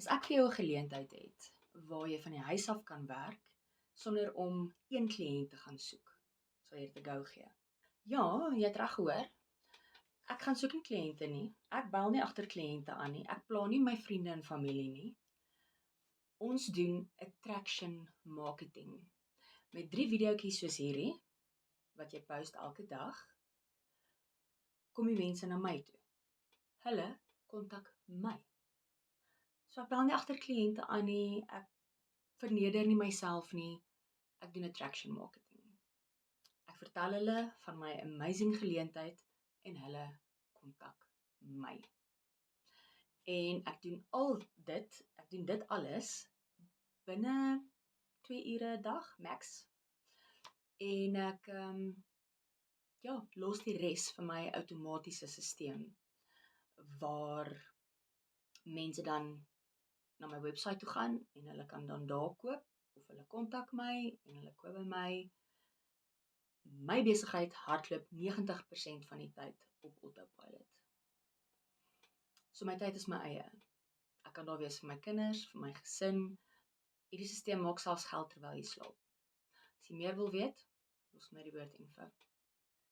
As ek vir jou 'n geleentheid het waar jy van die huis af kan werk sonder om een kliënt te gaan soek, sal jy dit 'n go gee? Ja, jy het reg gehoor. Ek gaan soek nie kliënte nie. Ek bel nie agter kliënte aan nie. Ek pla nie my vriende en familie nie. Ons doen attraction marketing met 3 videoetjies soos hierdie wat jy post elke dag. Kom die mense na my toe. Hulle kontak my. So ek bel nie agter kliënte aan nie, ek verneder nie myself nie, ek doen attraction marketing. Ek vertel hulle van my amazing geleentheid en hulle kontak my. En ek doen dit alles binne 2 ure 'n dag max. En ek los die res vir my outomatiese stelsel waar mense dan na my webwerf toe gaan en hulle kan dan daar koop of hulle kontak my en hulle koop by my. My besigheid hardloop 90% van die tyd op autopilot. So my tyd is my eie. Ek kan daar wees vir my kinders, vir my gesin. Hierdie stelsel maak selfs geld terwyl jy slaap. As jy meer wil weet, los my die woord info.